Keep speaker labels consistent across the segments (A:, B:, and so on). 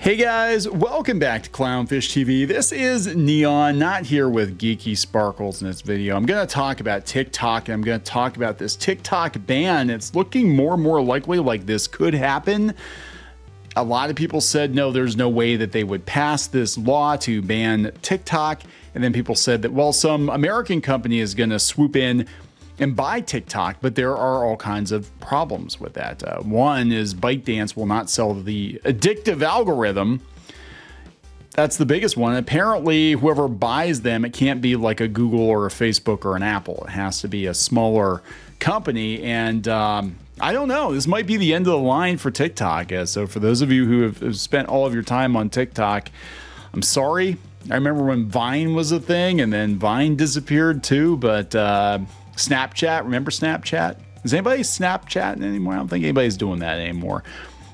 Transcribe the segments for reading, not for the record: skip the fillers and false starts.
A: Hey guys, welcome back to Clownfish TV. This is Kneon, not here with Geeky Sparkles in this video. I'm going to talk about TikTok, and I'm going to talk about this TikTok ban. It's looking more and more likely like this could happen. A lot of people said, no, there's no way that they would pass this law to ban TikTok. And then people said that, well, some American company is going to swoop in and buy TikTok, but there are all kinds of problems with that. One is ByteDance will not sell the addictive algorithm. That's the biggest one. Apparently, whoever buys them, it can't be like a Google or a Facebook or an Apple. It has to be a smaller company. And I don't know. This might be the end of the line for TikTok. So for those of you who have spent all of your time on TikTok, I'm sorry. I remember when Vine was a thing, and then Vine disappeared too, but Snapchat, remember Snapchat? Is anybody Snapchatting anymore? I don't think anybody's doing that anymore.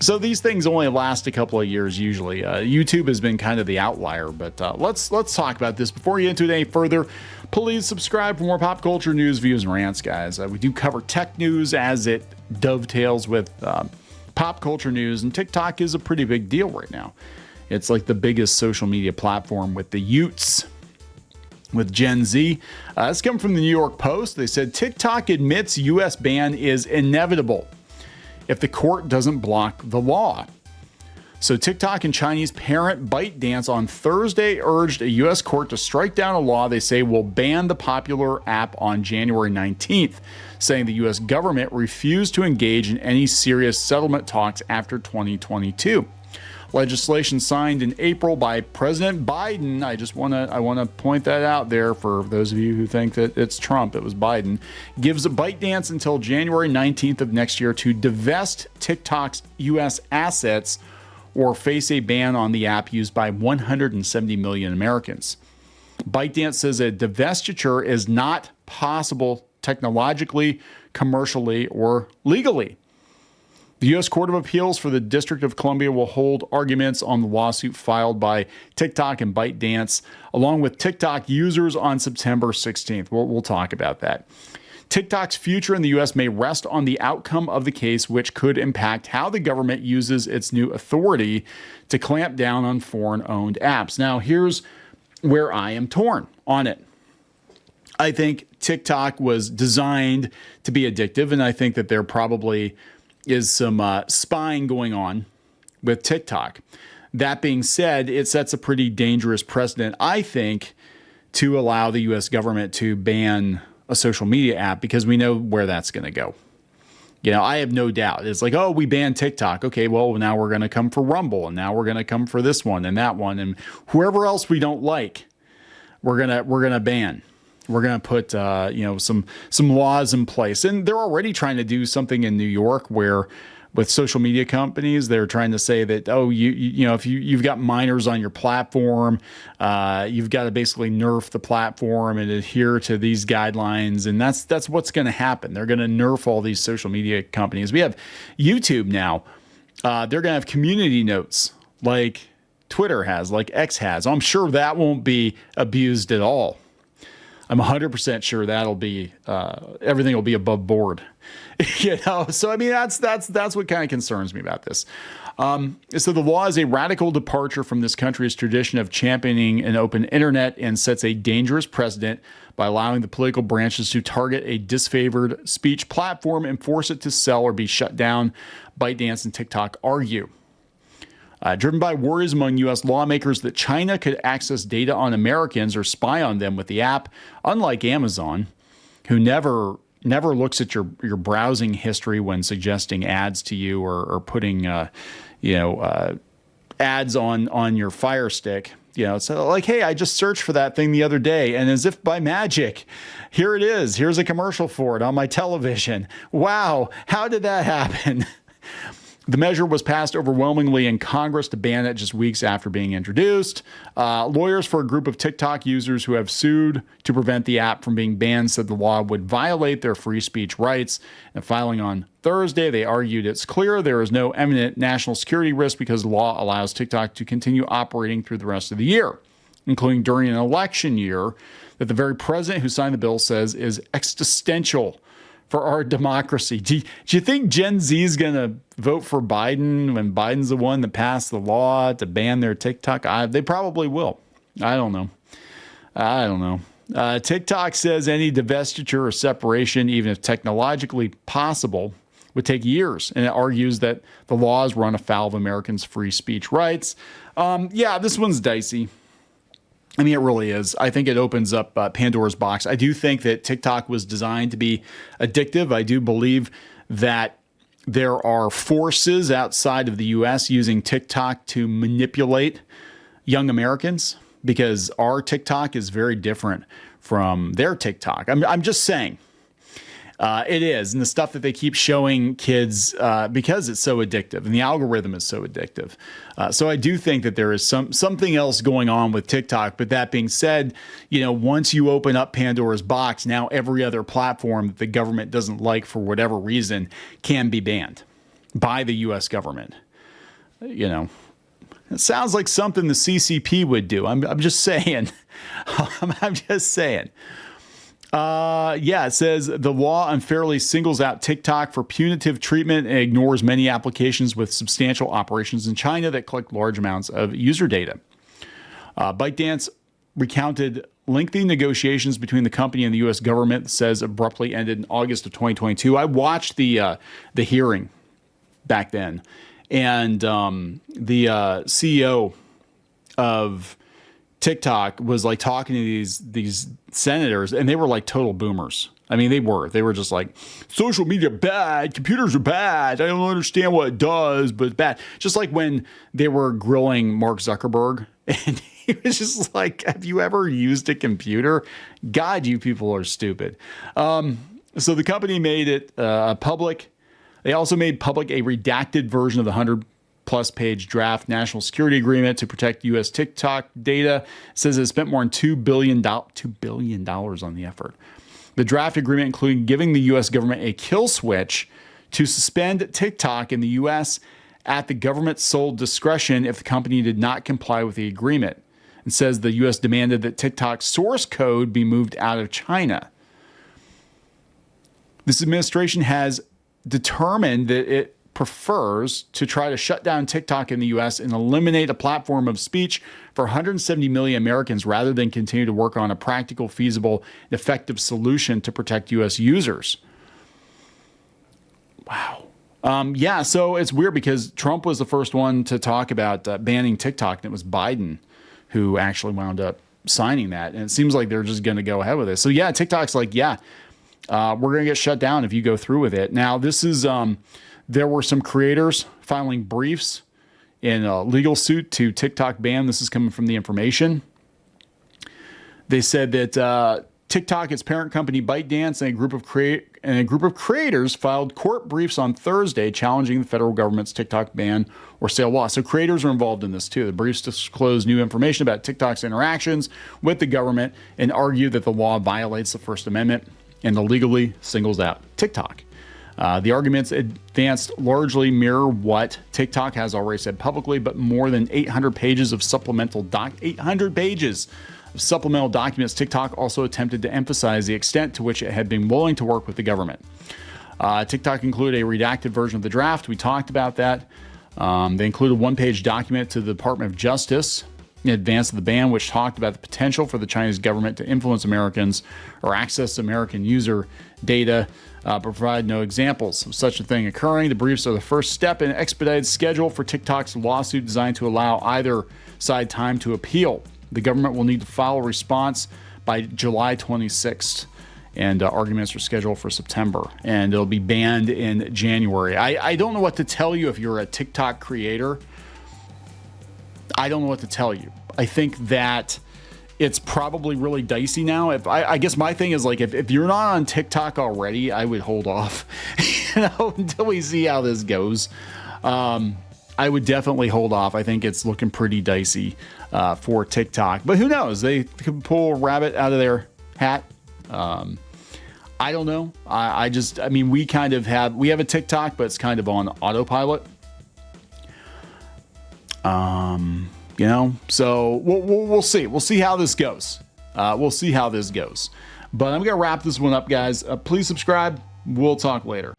A: So these things only last a couple of years usually. YouTube has been kind of the outlier, but let's talk about this. Before we get into it any further, please subscribe for more pop culture news, views, and rants, guys. We do cover tech news as it dovetails with pop culture news, and TikTok is a pretty big deal right now. It's like the biggest social media platform with the Utes, with Gen Z. This comes from the New York Post. They said TikTok admits U.S. ban is inevitable if the court doesn't block the law. So TikTok and Chinese parent ByteDance on Thursday urged a U.S. court to strike down a law they say will ban the popular app on January 19th, saying the U.S. government refused to engage in any serious settlement talks after 2022. Legislation signed in April by President Biden. I want to point that out there for those of you who think that it's Trump. It was Biden. Gives ByteDance until January 19th of next year to divest TikTok's U.S. assets or face a ban on the app used by 170 million Americans. ByteDance says a divestiture is not possible technologically, commercially, or legally. The U.S. Court of Appeals for the District of Columbia will hold arguments on the lawsuit filed by TikTok and ByteDance, along with TikTok users on September 16th. We'll talk about that. TikTok's future in the U.S. may rest on the outcome of the case, which could impact how the government uses its new authority to clamp down on foreign-owned apps. Now, here's where I am torn on it. I think TikTok was designed to be addictive, and I think that there probably is some spying going on with TikTok. That being said, it sets a pretty dangerous precedent, I think, to allow the U.S. government to ban a social media app, because we know where that's going to go. You know, I have no doubt. It's like, oh, we banned TikTok. Okay, well, now we're going to come for Rumble, and now we're going to come for this one and that one, and whoever else we don't like, we're gonna ban. We're going to put, some laws in place. And they're already trying to do something in New York where with social media companies, they're trying to say that, oh, if you've got minors on your platform, you've got to basically nerf the platform and adhere to these guidelines. And that's what's going to happen. They're going to nerf all these social media companies. We have YouTube now. They're going to have community notes like Twitter has, like X has. I'm sure that won't be abused at all. I'm 100% sure that'll be everything will be above board, So I mean, that's what kind of concerns me about this. So the law is a radical departure from this country's tradition of championing an open internet and sets a dangerous precedent by allowing the political branches to target a disfavored speech platform and force it to sell or be shut down. ByteDance and TikTok argue. Driven by worries among U.S. lawmakers that China could access data on Americans or spy on them with the app, unlike Amazon, who never looks at your browsing history when suggesting ads to you or putting ads on your Fire Stick. It's like, hey, I just searched for that thing the other day, and as if by magic, here it is. Here's a commercial for it on my television. Wow, how did that happen? The measure was passed overwhelmingly in Congress to ban it just weeks after being introduced. Lawyers for a group of TikTok users who have sued to prevent the app from being banned said the law would violate their free speech rights. And filing on Thursday, they argued it's clear there is no imminent national security risk because the law allows TikTok to continue operating through the rest of the year, including during an election year that the very president who signed the bill says is existential for our democracy. Do you think Gen Z is going to vote for Biden when Biden's the one that passed the law to ban their TikTok? They probably will. I don't know. TikTok says any divestiture or separation, even if technologically possible, would take years. And it argues that the laws run afoul of Americans' free speech rights. Yeah, this one's dicey. I mean, it really is. I think it opens up Pandora's box. I do think that TikTok was designed to be addictive. I do believe that there are forces outside of the U.S. using TikTok to manipulate young Americans, because our TikTok is very different from their TikTok. I'm just saying. It is. And the stuff that they keep showing kids, because it's so addictive and the algorithm is so addictive. So I do think that there is something else going on with TikTok. But that being said, once you open up Pandora's box, now every other platform that the government doesn't like for whatever reason can be banned by the U.S. government. It sounds like something the CCP would do. I'm just saying. I'm just saying. It says the law unfairly singles out TikTok for punitive treatment and ignores many applications with substantial operations in China that collect large amounts of user data. ByteDance recounted lengthy negotiations between the company and the U.S. government, says abruptly ended in August of 2022. I watched the hearing back then, and the CEO of TikTok was like talking to these senators, and they were like total boomers. I mean, they were just like, social media bad, computers are bad. I don't understand what it does, but it's bad. Just like when they were grilling Mark Zuckerberg, and he was just like, have you ever used a computer? God, you people are stupid. So the company made it public. They also made public a redacted version of the 100-plus page draft national security agreement to protect U.S. TikTok data. It says it spent more than $2 billion on the effort. The draft agreement included giving the U.S. government a kill switch to suspend TikTok in the U.S. at the government's sole discretion if the company did not comply with the agreement. It says the U.S. demanded that TikTok's source code be moved out of China. This administration has determined that it prefers to try to shut down TikTok in the U.S. and eliminate a platform of speech for 170 million Americans rather than continue to work on a practical, feasible, and effective solution to protect U.S. users. Wow. So it's weird because Trump was the first one to talk about banning TikTok, and it was Biden who actually wound up signing that. And it seems like they're just going to go ahead with it. So yeah, TikTok's like, we're going to get shut down if you go through with it. Now, this is, there were some creators filing briefs in a legal suit to TikTok ban. This is coming from The Information. They said that TikTok, its parent company ByteDance, and a group of creators filed court briefs on Thursday challenging the federal government's TikTok ban or sale law. So creators are involved in this too. The briefs disclose new information about TikTok's interactions with the government and argue that the law violates the First Amendment and illegally singles out TikTok. The arguments advanced largely mirror what TikTok has already said publicly, but more than 800 pages of supplemental documents TikTok also attempted to emphasize the extent to which it had been willing to work with the government. TikTok included a redacted version of the draft. We talked about that. They included a one-page document to the Department of Justice in advance of the ban, which talked about the potential for the Chinese government to influence Americans or access American user data, but provide no examples of such a thing occurring. The briefs are the first step in an expedited schedule for TikTok's lawsuit designed to allow either side time to appeal. The government will need to file a response by July 26th, and arguments are scheduled for September, and it'll be banned in January. I don't know what to tell you if you're a TikTok creator. I don't know what to tell you. I think that it's probably really dicey now. I guess my thing is like, if you're not on TikTok already, I would hold off, until we see how this goes. I would definitely hold off. I think it's looking pretty dicey for TikTok, but who knows? They could pull a rabbit out of their hat. I don't know. We have a TikTok, but it's kind of on autopilot. So we'll see. We'll see how this goes. But I'm going to wrap this one up, guys. Please subscribe, We'll talk later.